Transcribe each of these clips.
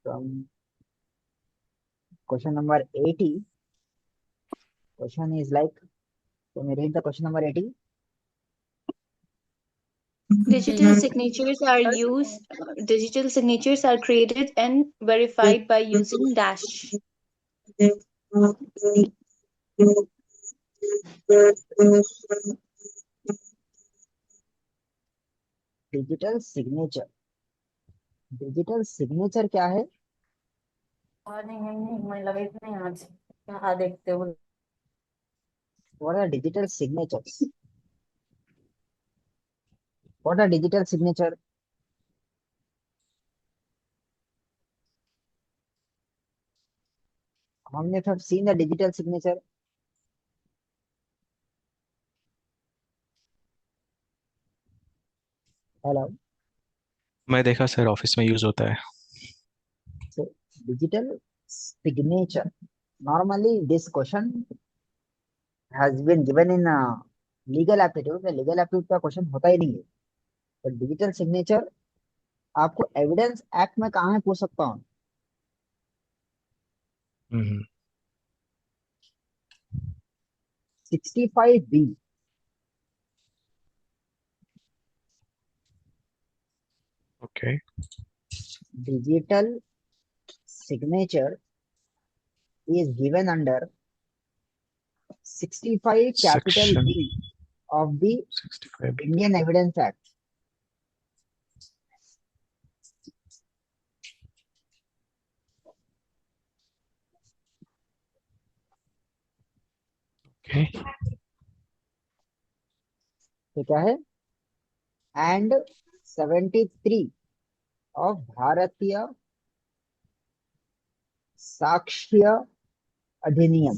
From question number 80, question is like, can you read the question number 80? Digital signatures are used, digital signatures are created and verified by using dash. Digital signature, digital signature क्या है? और नहीं नहीं नहीं मैं लगे थे नहीं आज यहाँ देखते हो। What are digital signatures? What are digital signature? हमने have seen the digital signature. Hello. मैं देखा सर, ऑफिस में यूज होता है। So digital signature. Normally this question has been given in legal aptitude. Legal aptitude का question होता ही नहीं है। but डिजिटल सिग्नेचर आपको एविडेंस एक्ट में कहाँ है पूछ सकता हूँ। हम्म, 65B. Okay. Digital signature is given under 65 capital section B of the 65 Indian Evidence Act. Okay. तो क्या है? एंड 73 ऑफ भारतीय साक्ष्य अधिनियम.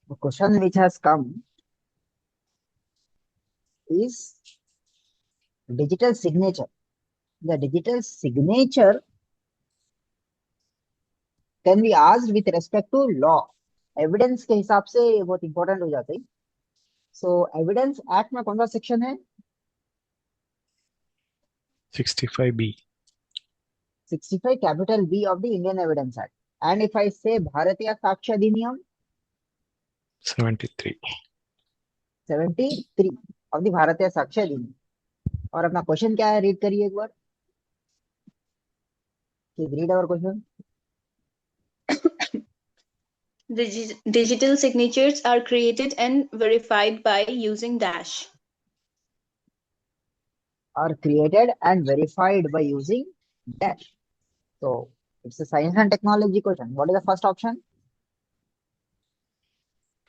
The question which has come is digital signature. The digital signature can be asked with respect to law. Evidence के हिसाब से ये बहुत इंपॉर्टेंट हो जाते हैं. सो एविडेंस एक्ट में कौन सा सेक्शन है? 65B 65 capital B of the Indian Evidence Act. And if I say भारतीय साक्ष्य अधिनियम 73 73 of the भारतीय साक्ष्य अधिनियम. और अपना क्वेश्चन क्या है? रीड करिए एक बार. Read our question. Digital signatures are created and verified by using dash. Are created and verified by using dash. So it's a science and technology question. What is the first option?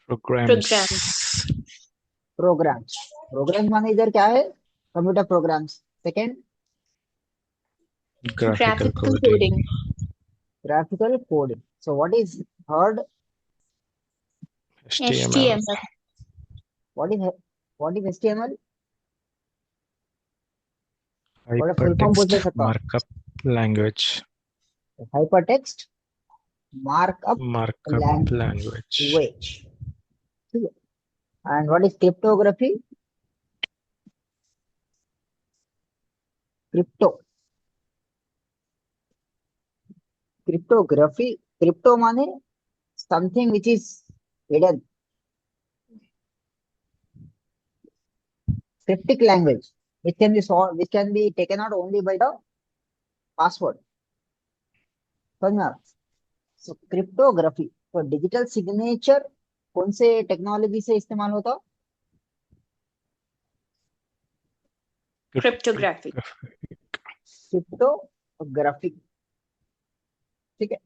Programs Programs. Programs माने इधर क्या है? Computer programs. Second graphical Graphical coding coding. graphical coding. So what is third? HTML HTML. What is HTML? what a full form बोल hypertext सकता हूँ. Markup language Hypertext markup markup language language. ठीक है. And what is cryptography? Cryptography. Crypto माने something which is hidden. Cryptic language which can be solved, which can be taken out only by the password. समझ में आ रहा? So cryptography. तो digital signature कौन से technology से इस्तेमाल होता? Cryptography. क्रिप्टोग्राफी. ठीक है.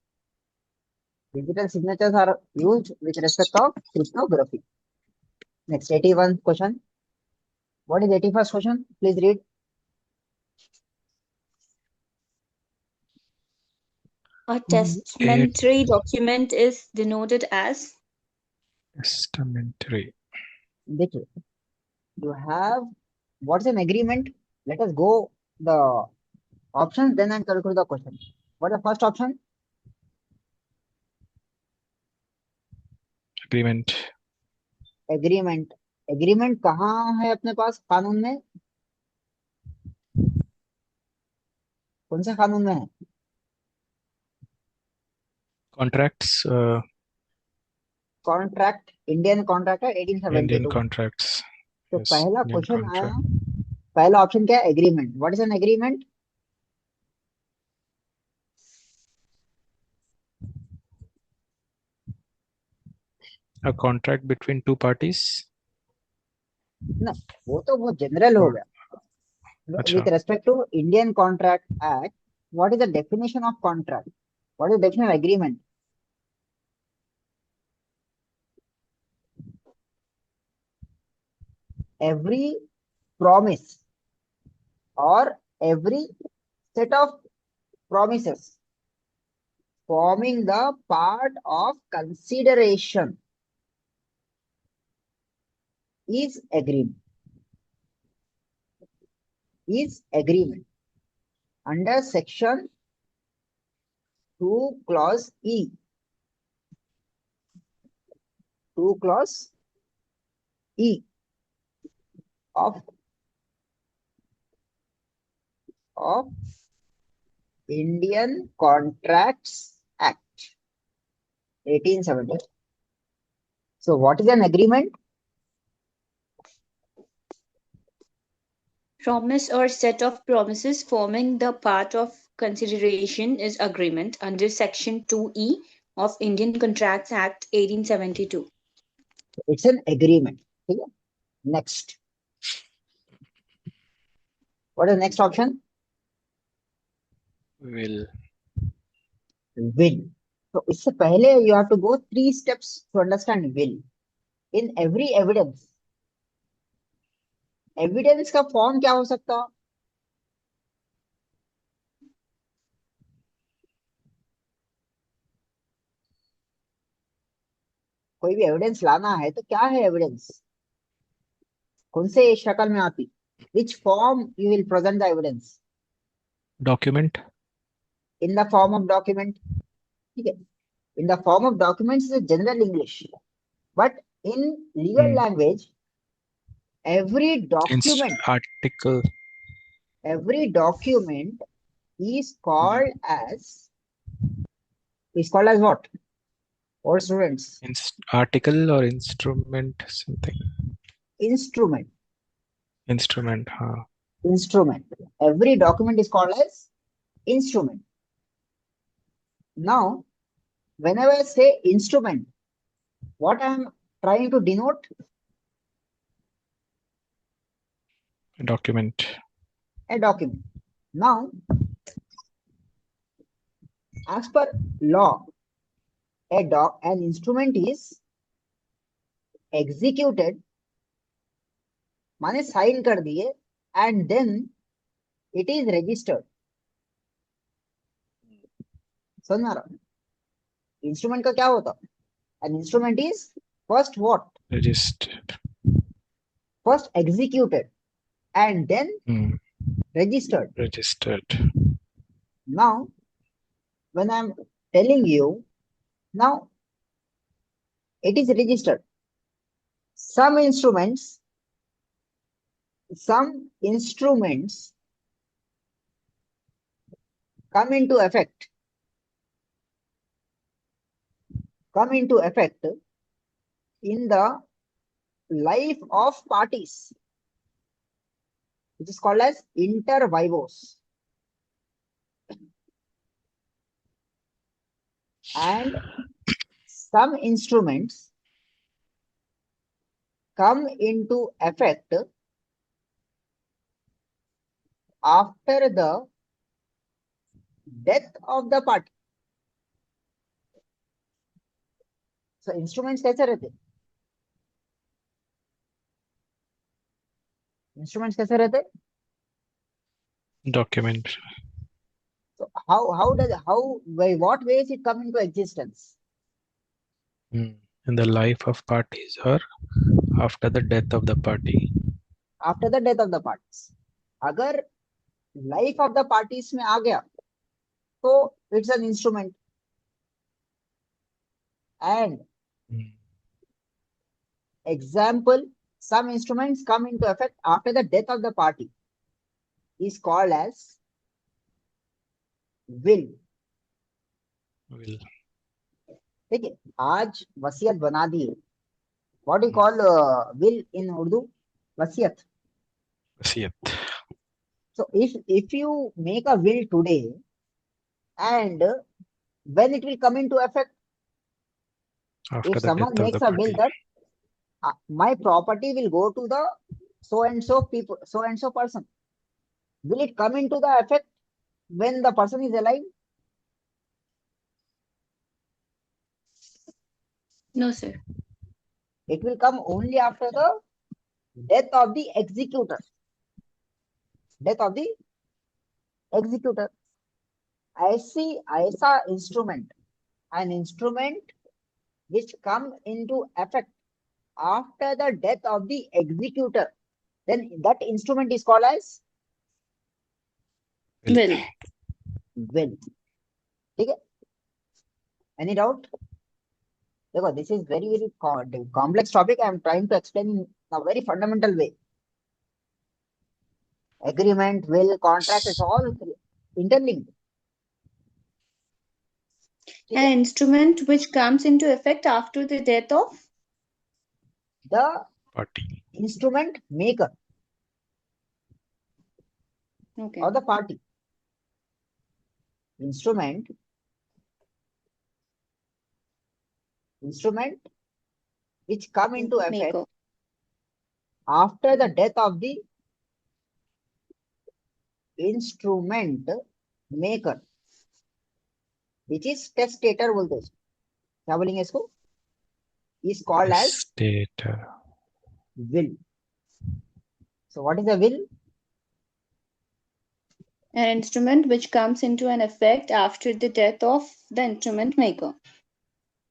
Digital signatures are used with respect of cryptography. Next 81 question. What is 81st question? Please read. A testamentary document is denoted as. Testamentary देखिए, you have what's an agreement? Let us go the options, then I'll calculate the question. What is the first option? Agreement agreement. Agreement कहाँ है अपने पास कानून में? कौन से कानून में है? Contracts, कॉन्ट्रैक्ट, इंडियन कॉन्ट्रैक्ट है Indian 1872। contracts. तो Yes, पहला Indian क्वेश्चन आया, contract. पहला ऑप्शन क्या है? Agreement. What is an agreement? A contract between two parties. ना, वो तो बहुत जनरल हो Or, गया। अच्छा, With respect to Indian Contract Act, what is the definition of contract? What is the definition of agreement? Every promise or every set of promises forming the part of consideration is agreement. Is agreement under section 2 clause E. 2 clause E of Indian Contracts Act 1870. So what is an agreement? Promise or set of promises forming the part of consideration is agreement under Section 2E of Indian Contracts Act 1872. It's an agreement. ठीक है? Next. What is the next option? will. Will. So इससे पहले you have to go 3 steps to understand will. In every evidence, evidence का form क्या हो सकता? कोई भी एविडेंस लाना है तो क्या है एविडेंस? कौन से शक्ल में आती? Which form you will present the evidence? Document. In the form of document. ठीक है? In the form of documents is a general English, but in legal language, every document Article. is called as what? All students. Article or instrument, something. Instrument. Instrument. Instrument. Every document is called as instrument. Now, whenever I say instrument, what I am trying to denote? Document. A document. Now, as per law, an instrument is executed, माने sign कर दिए, and then it is registered. समझ में आ रहा? Instrument का क्या होता? An instrument is first what? Registered. First executed and then registered. Registered. Now, when I'm telling you, now it is registered. Some instruments come into effect in the life of parties, which is called as inter vivos, and some instruments come into effect after the death of the party. So instruments कैसे रहते? Instruments कैसे रहते? Document. So by what ways it come into existence? In the life of parties or after the death of the party. After the death of the parties. अगर life of the parties में आ गया, तो it's an instrument. And example, some instruments come into effect after the death of the party is called as will. Will. ठीक है, आज वसीयत बना दी. What do you call will in Urdu? Wasiyat. Wasiyat. So if you make a will today, and when it will come into effect, After if the someone death of makes the a will party. that my property will go to the so and so people, so and so person, will it come into the effect when the person is alive? No, sir. It will come only after the death of the executor. Death of the executor. ऐसा instrument, an instrument which come into effect after the death of the executor, then that instrument is called as Will. will. ठीक है? Any doubt? देखो, this is very complex topic. I am trying to explain in a very fundamental way. Agreement, will, contract is all interlinked. An instrument which comes into effect after the death of The Party. instrument maker okay. or the party. Instrument which come into effect Maker. after the death of the instrument maker, which is testator बोलते हैं. क्या बोलेंगे इसको? Is called as Testator. will. So what is a will? An instrument which comes into an effect after the death of the instrument maker.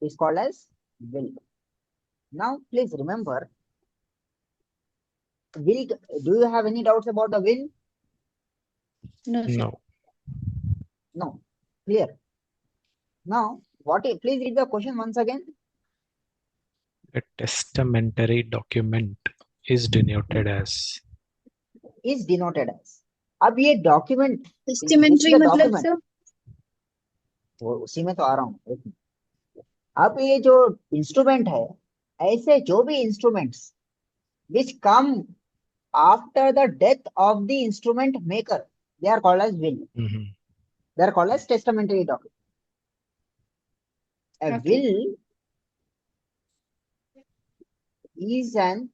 Is called as will. Now please remember, will. Do you have any doubts about the will? No, sir. No. No. Clear. Now please read the question once again. A testamentary document is denoted as. Is denoted as. अब ये document, this is Testamentary a मतलब document. sir? वो उसी में तो आ रहा हूँ. एक मिनट. अब ये जो इंस्ट्रूमेंट है, ऐसे जो भी instruments which come after the death of the instrument maker, they are called as will. They are called as testamentary document. A Okay. will is a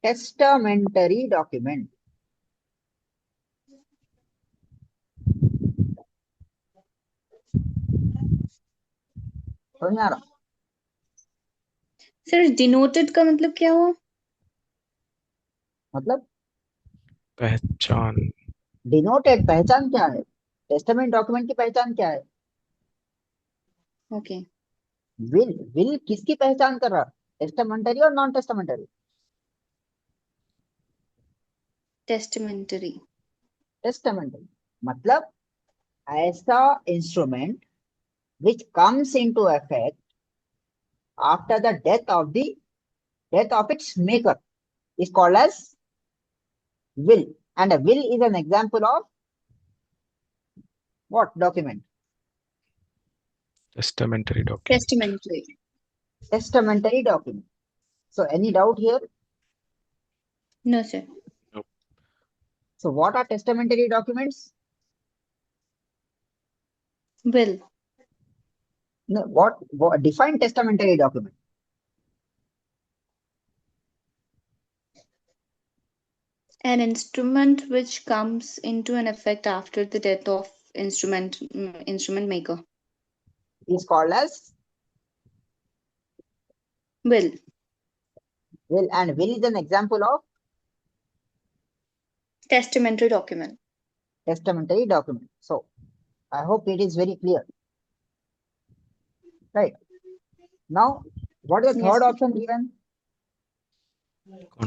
testamentary document. समझ में आ रहा? सर डिनोटेड का मतलब क्या हुआ? मतलब पहचान. डिनोटेड पहचान क्या है? टेस्टामेंट डॉक्यूमेंट की पहचान क्या है? ओके. विल किसकी पहचान कर रहा? टेस्टामेंटरी और नॉन टेस्टामेंटरी? टेस्टामेंटरी. टेस्टामेंटरी मतलब ऐसा instrument which comes into effect after the death of its maker is called as will. And a will is an example of what document? Testamentary document. Testamentary. Testamentary document. So any doubt here? No, sir. So what are testamentary documents? Will. No, what define testamentary document? An instrument which comes into an effect after the death of instrument maker. Is called as Will. will, and will is an example of Testamentary document. testamentary document. So I hope it is very clear. Right. Now, what is the Yes, third sir. option given?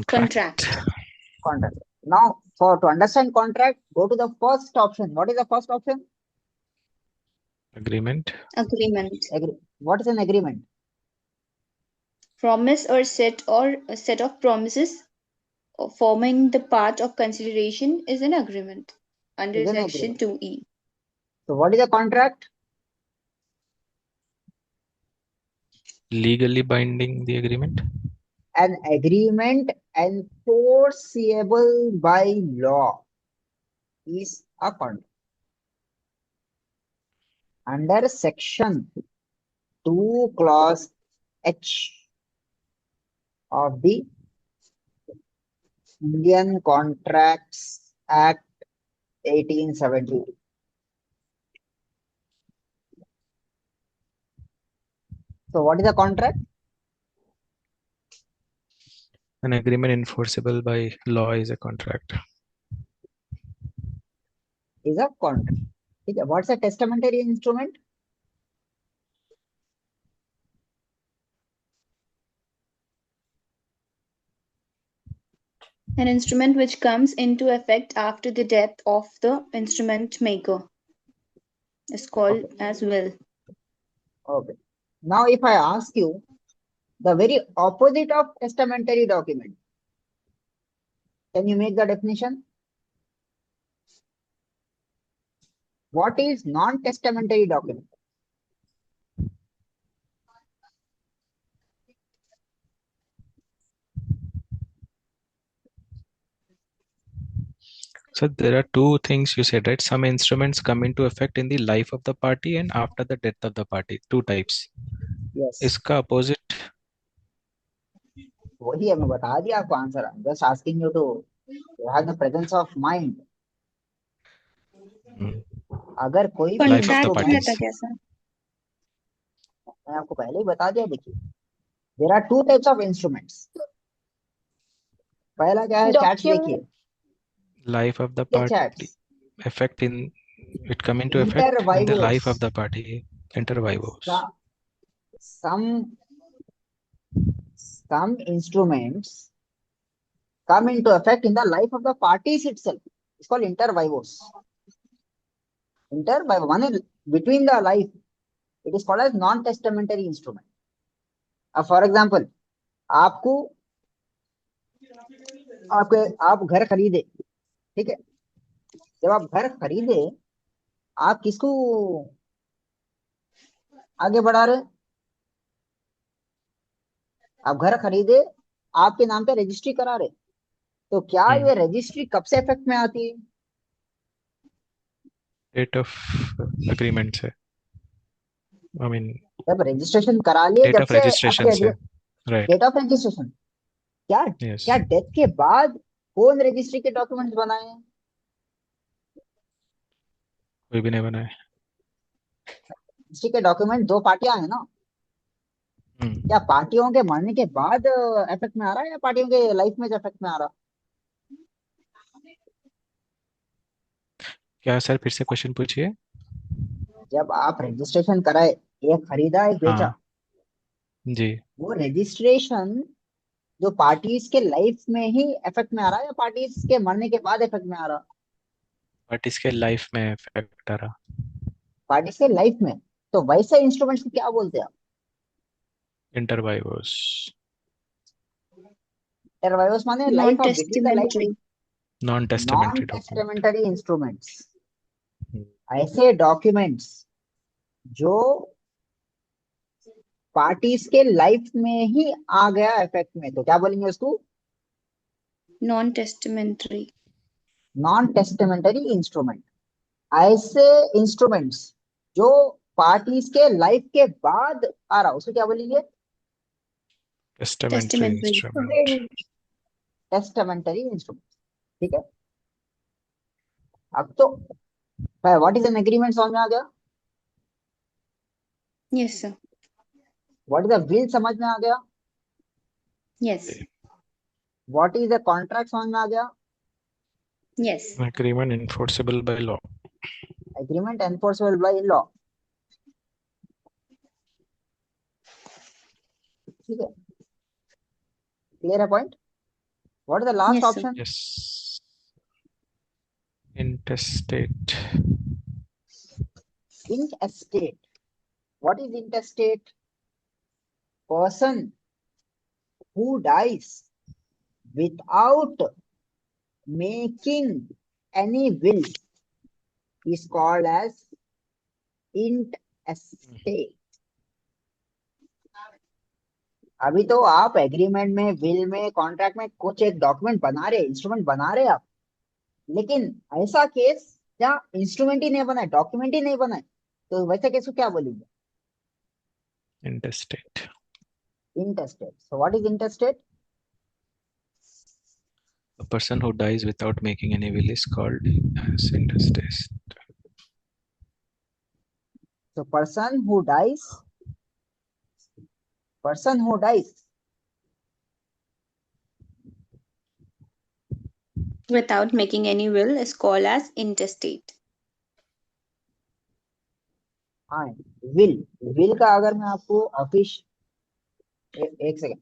Contract. Contract. Now, to understand contract, go to the first option. What is the first option? Agreement. Agreement. What is an agreement? Promise or a set of promises forming the part of consideration is an agreement under Is an section agreement. 2E. So what is a contract? Legally binding the agreement. An agreement enforceable by law is a contract. Under section 2 clause H of the Indian Contracts Act 1872. So what is a contract? An agreement enforceable by law is a contract. Is a contract. Okay. What's a testamentary instrument? An instrument which comes into effect after the death of the instrument maker is called Okay. as will. Okay. Now if I ask you the very opposite of testamentary document, can you make the definition? What is non-testamentary document? So there are two things you said, right? Some instruments come into effect in the life of the party and after the death of the party. Two types. Yes. इसका opposite वही हमें बता दिया आपको answer. Just asking you to have the presence of mind. अगर कोई भी life of the Contract instrument, रहता parties. कैसा? मैं आपको पहले ही बता दिया. देखिए, there are two types of instruments. पहला क्या है? चैट्स देखिए. Life of the ये party chats effect in it come into inter effect in the vivos. life of the party. Inter vivos. Some instruments come into effect in the life of the parties itself. It's called inter vivos. Inter vivos, one is between the life. It is called as non-testamentary instrument. For example, आपको आप घर खरीदे, ठीक है. जब आप घर खरीदे, आप किसको आगे बढ़ा रहे? आप घर खरीदे, आपके नाम पे रजिस्ट्री करा रहे. तो क्या ये रजिस्ट्री कब से इफेक्ट में आती है? Date of agreement से. I mean जब रजिस्ट्रेशन करा लिए, date जब of से registration आपके से. Right. Date of registration. क्या Yes. क्या डेथ के बाद कौन रजिस्ट्री के डॉक्यूमेंट्स बनाए हैं? कोई भी नहीं बनाए. रजिस्ट्री के डॉक्यूमेंट दो पार्टियां हैं ना. क्या पार्टियों के मरने के बाद इफेक्ट में आ रहा है या पार्टियों के लाइफ में इफेक्ट में आ रहा? क्या सर फिर से क्वेश्चन पूछिए. जब आप रजिस्ट्रेशन कराए, एक खरीदा एक बेचा, हाँ जी. वो रजिस्ट्रेशन जो पार्टीज के लाइफ में ही इफेक्ट में आ रहा है या पार्टीज के मरने के बाद इफेक्ट में आ रहा? बट इसके लाइफ में इफेक्ट आ रहा. पार्टीज के लाइफ में. तो वैसे इंस्ट्रूमेंट्स को क्या बोलते हैं? इंटर वाइवोस. इंटरवाइवस माने life of between the life. Non-testamentary. Non non testamentary document. Testamentary instruments, ऐसे डॉक्यूमेंट्स जो पार्टीज के लाइफ में ही आ गया इफेक्ट में, तो क्या बोलेंगे उसको? Non-testamentary. Non testamentary instrument. ऐसे इंस्ट्रूमेंट्स जो पार्टीज के लाइफ के बाद आ रहा, उसको क्या बोलेंगे? Testamentary Testamentary. Instrument. Testamentary instrument. ठीक है. अब तो व्हाट इज एन एग्रीमेंट समझ में आ गया? Yes, sir. What is a will समझ में आ गया? Yes. What is a contract समझ में आ गया? Yes. Agreement enforceable by law. Agreement enforceable by law. ठीक है. क्लियर है point? What is the last Yes, sir. Option? Yes. Intestate. Intestate. What is intestate? Person who dies without making any will is called as intestate. अभी तो आप agreement में, will में, contract में कुछ एक डॉक्यूमेंट बना रहे, इंस्ट्रूमेंट बना रहे आप, लेकिन ऐसा केस जहाँ इंस्ट्रूमेंट ही नहीं बना है, डॉक्यूमेंट ही नहीं बना है, तो वैसे केस को क्या बोलेंगे? Intestate. Intestate. So what is intestate? A person who dies without making any will is called as intestate. So person who dies Without making any will is called as intestate. हाँ, will का अगर मैं आपको office, एक second.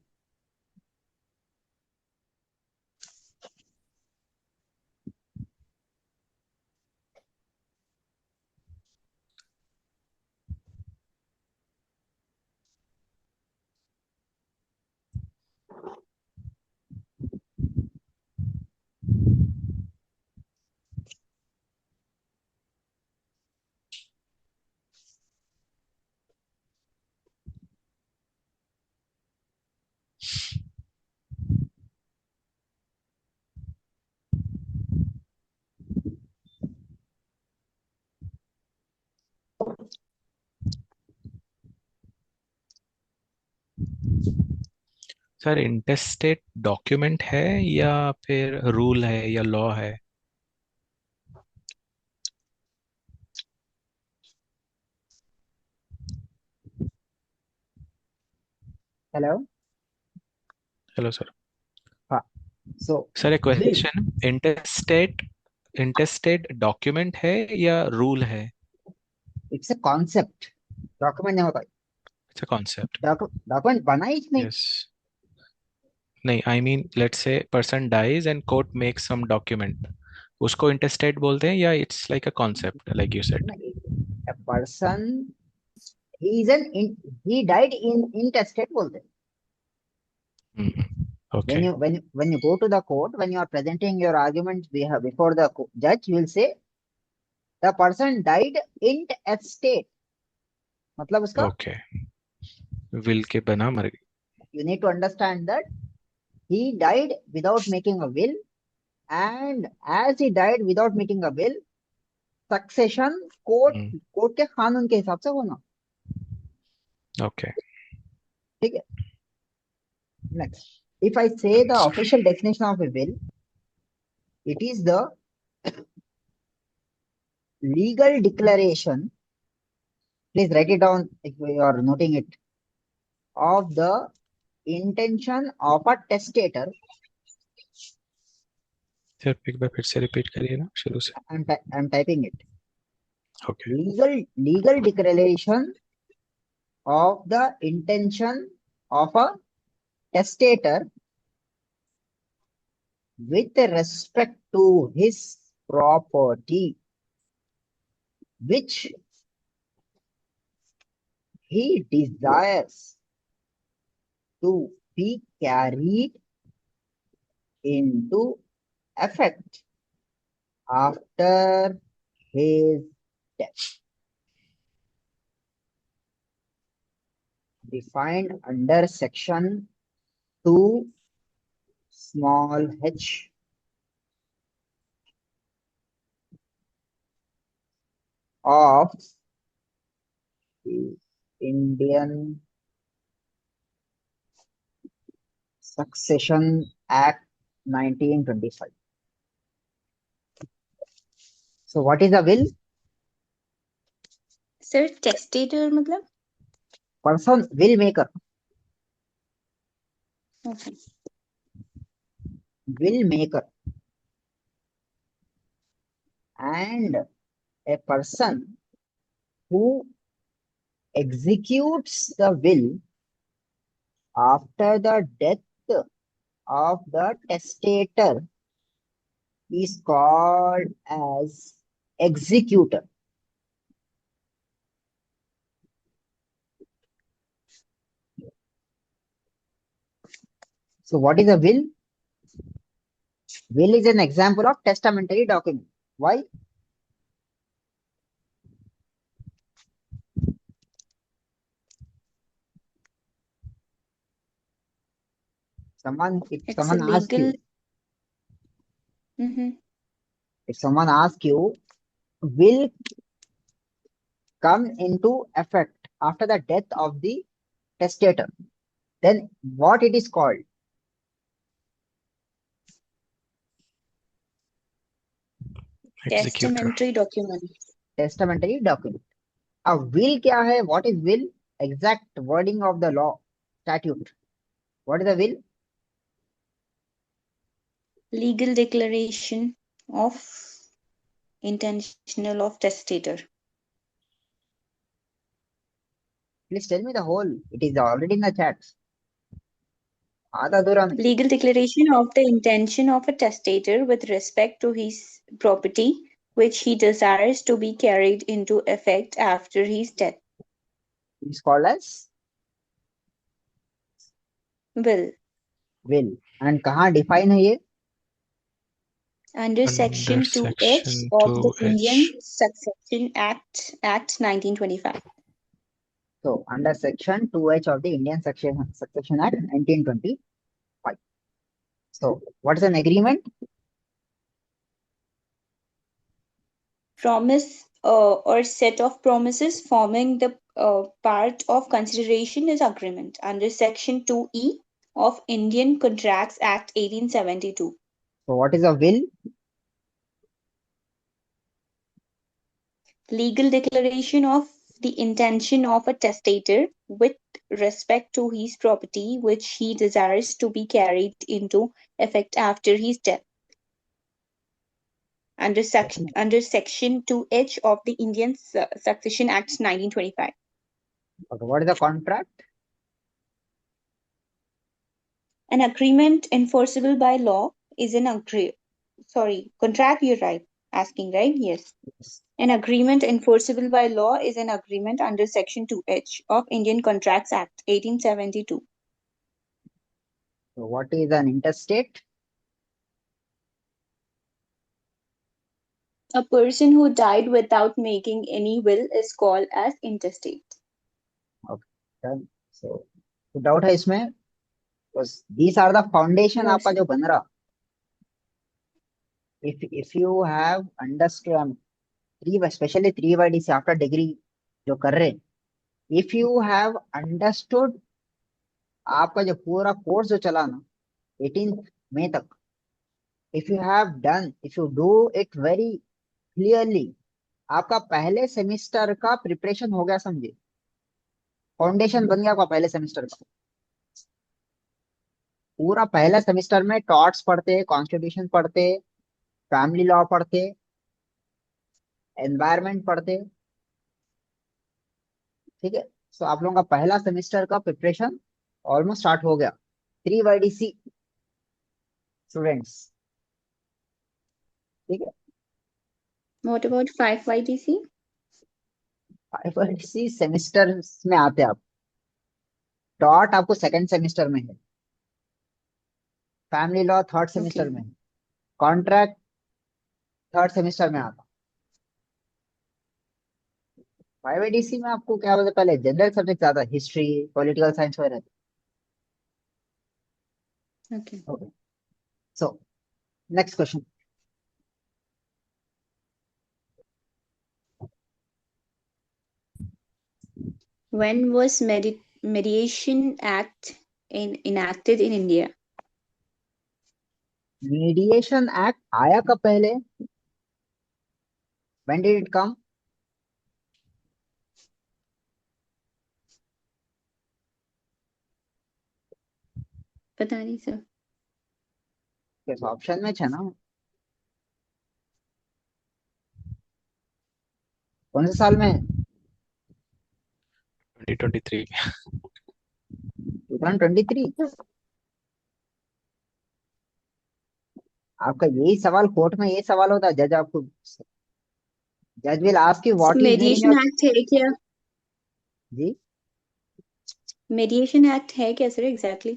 Sir इंटेस्टेट document है या फिर rule है या लॉ है? हेलो. Hello sir. हाँ. सो सर एक विल, क्वेश्चन, इंटेस्टेट डॉक्यूमेंट है या रूल है? It's a concept. डॉक्यूमेंट नहीं होता. It's a concept. डॉक्यूमेंट बना ही नहीं. यस. नहीं, I mean let's say person dies and court makes some document, उसको इंटेस्टेट बोलते हैं या it's like a concept like you said? A person, he died in intestate बोलते हैं. Okay. When you go to the court, when you are presenting your arguments before the judge, you will say the person died intestate. मतलब उसका, okay, will के बना मर गई. you need to understand that he died without making a will, and as he died without making a will, succession court के कानून के हिसाब से होना. ओके. ठीक है. Next, if I say the official definition of a will, it is the legal declaration, please write it down if you are noting it, of the intention of a testator. Sir एक बार फिर से repeat करिए ना शुरू से. I'm typing it. Okay. Legal declaration of the intention of a testator with respect to his property, which he desires to be carried into effect after his death, defined under section 2 small h of the Indian Succession Act 1925. So what is a will? Sir, testator मतलब? Person, will maker. Okay. Will maker. And a person who executes the will after the death of the testator is called as executor. So what is a will? Will is an example of testamentary document. Why? If It's a someone asks legal. you, Mm-hmm. if someone asks you, will come into effect after the death of the testator, then what it is called? Executor. Testamentary document. Testamentary document. A will क्या है? What is will? Exact wording of the law statute. What is the will? Legal declaration of intentional of testator. Please tell me the whole. It is already in the chat. आधा अधूरा में. Legal declaration of the intention of a testator with respect to his property, which he desires to be carried into effect after his death. It is called as Will. will. And कहाँ define है ये? Under Section 2H section of the 2H. Indian Succession Act 1925. So under section 2H of the Indian Succession Act 1925. So what is an agreement? Promise or set of promises forming the part of consideration is agreement under Section 2E of Indian Contracts Act 1872. So what is a will? Legal declaration of the intention of a testator with respect to his property which he desires to be carried into effect after his death. Under Section 2H of the Indian Succession Act 1925. Okay, what is a contract? An agreement enforceable by law is an contract, you're right. Asking, right? Yes. An agreement enforceable by law is an agreement under Section 2H of Indian Contracts Act 1872. So what is an intestate? A person who died without making any will is called as intestate. Okay, done. So doubt है इसमें? Because these are the foundation No, आपका जो बन रहा. If you have understood especially 3YDC after degree जो कर रहे, if you have understood आपका जो पूरा कोर्स जो चला ना 18 मई तक, if you do it very clearly, आपका पहले सेमिस्टर का प्रिपरेशन हो गया, समझे? फाउंडेशन बन गया आपका पहले सेमिस्टर का. पूरा पहला सेमिस्टर में टॉट्स पढ़ते, कॉन्स्टिट्यूशन पढ़ते, फैमिली लॉ पढ़ते, एनवायरमेंट पढ़ते. ठीक है. सो आप लोगों का पहला सेमिस्टर का प्रिपरेशन ऑलमोस्ट स्टार्ट हो गया. 3YDC students. ठीक है. What about 5YTC? 5YDC semester में आते हैं आप. टॉट आपको सेकंड सेमिस्टर में है, फैमिली लॉ थर्ड सेमिस्टर में है, कॉन्ट्रैक्ट थर्ड सेमिस्टर में आता. 5YDC में आपको क्या बोलते, पहले जनरल सब्जेक्ट ज्यादा, हिस्ट्री, पॉलिटिकल साइंस वगैरह. Okay. Okay. So next question. When was Mediation Act enacted in India? Mediation act आया कब पहले? When did it come? पता नहीं सर. किस ऑप्शन में है ना? कौन से साल में है? 2023. 2023. आपका यही सवाल कोर्ट में, यही सवाल होता है, जज आपको, जज will ask you what is there in mediation your. Act है क्या? जी मेडिएशन एक्ट है क्या सर एग्जैक्टली?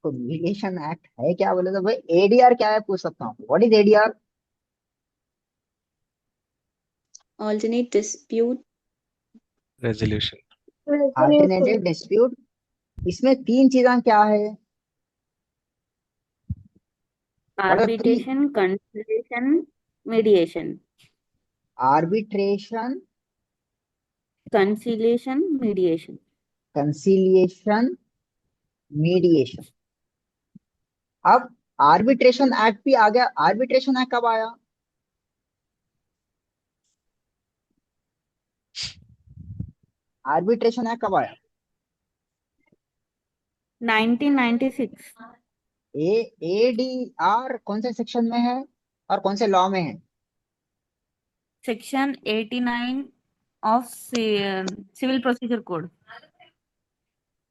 तो मीडिएशन एक्ट है क्या बोले तो भाई एडीआर क्या है पूछ सकता हूँ। What is ADR? Alternate dispute Resolution. Alternative dispute. इसमें तीन चीजें क्या है? What are three? Arbitration, conciliation, mediation. Arbitration, Conciliation, mediation. Conciliation, mediation. अब आर्बिट्रेशन एक्ट भी आ गया। आर्बिट्रेशन एक्ट कब आया? आर्बिट्रेशन एक्ट कब आया? 1996. ए एडीआर कौन से सेक्शन में है और कौन से लॉ में है? Section 89 of Civil Procedure Code.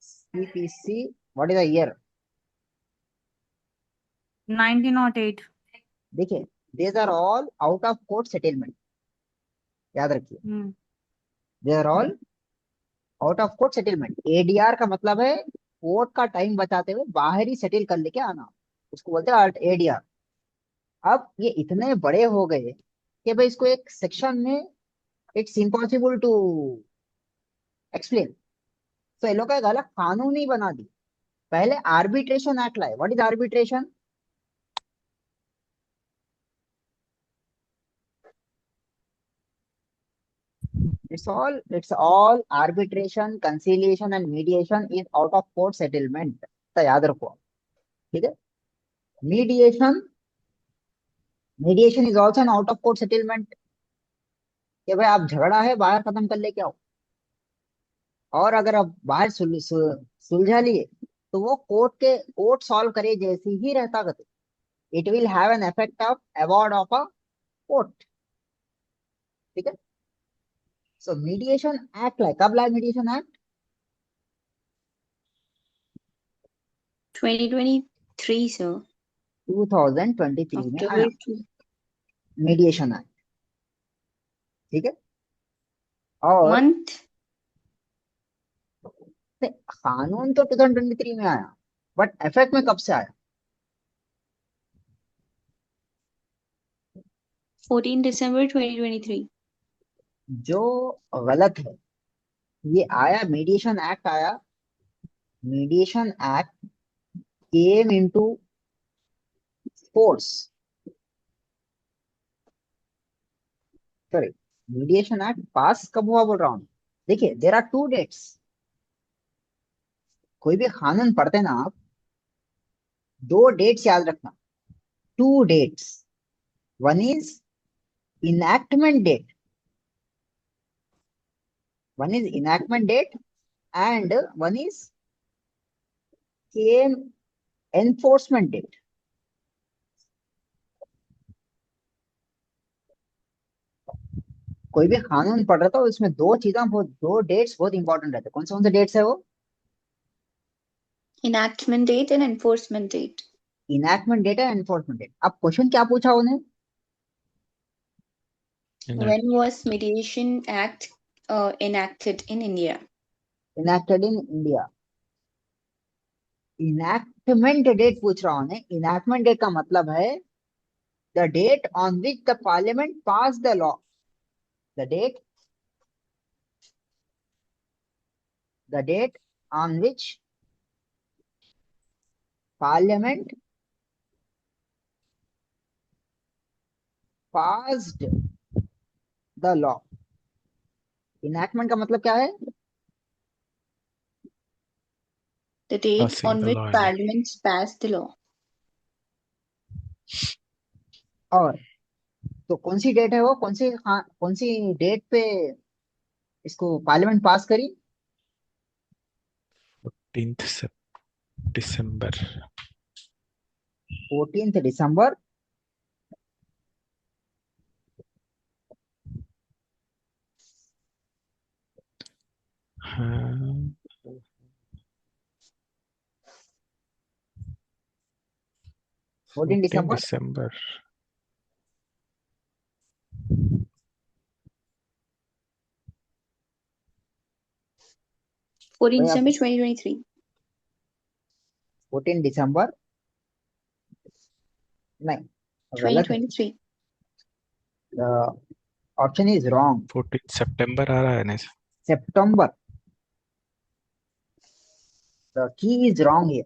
CPC. What is the year? 1908. देखिए, these are all out of court settlement, याद रखिए। Hmm. They are all out of court settlement. ADR का मतलब है कोर्ट का टाइम बचाते हुए बाहर ही सेटल कर लेके आना, उसको बोलते हैं एडीआर। अब ये इतने बड़े हो गए कि भाई इसको एक सेक्शन में इट्स इम्पॉसिबल टू एक्सप्लेन। तो ये लोग का एक अलग कानून ही बना दी। पहले आर्बिट्रेशन एक्ट लाए। What is arbitration? It's all arbitration, conciliation and mediation is out of court settlement. तो याद रखो आप, ठीक है। Mediation, mediation is also an out of court settlement. कि भाई आप झगड़ा है बाहर खत्म कर लेके आओ, और अगर आप बाहर सुलझा लिए तो वो कोर्ट सॉल्व करे जैसी ही रहता गति। It will have an effect of award of a court, ठीक है। सो मीडिएशन एक्ट लाए, कब लाए मीडिएशन एक्ट? 2023, sir. 2023 में आया October 2. मीडिएशन एक्ट, ठीक है। और Month नहीं, कानून तो 2023 में आया, बट इफेक्ट में कब से आया? 14 December 2023. जो गलत है, ये आया मीडिएशन एक्ट आया। Mediation act came into force, sorry, mediation act पास कब हुआ बोल रहा हूँ। देखिए, देर आर टू डेट्स। कोई भी कानून पढ़ते ना आप, दो डेट्स याद रखना। Two dates, one is enactment date, one is enactment date and one is came enforcement date. कोई भी कानून पढ़ रहा था उसमें दो चीजें बहुत, दो डेट्स बहुत इंपॉर्टेंट रहते हैं। कौन से डेट्स है वो? enactment date and enforcement date. Enactment date है, एनफोर्समेंट डेट। अब क्वेश्चन क्या पूछा उन्हें? When was Mediation Act enacted in India? Enacted in India. Enactment date पूछ रहा हूं। इनैक्टमेंट डेट का मतलब है the date on which the parliament pass the law. The date, the date on which parliament passed the law. Enactment का मतलब क्या है? The date Passing on the which law. Parliament passed the law. और तो कौन सी date है वो? कौन सी, हाँ, कौन सी डेट पे इसको पार्लियामेंट पास करी? 14th December. 14 दिसंबर। हाँ, 14 14 दिसंबर। December. 14 भाई आप December 2023. 14 दिसंबर नहीं, गलत है। 2023. Option is wrong. 14 सितंबर आ रहा है ना? सितंबर, the key is wrong here.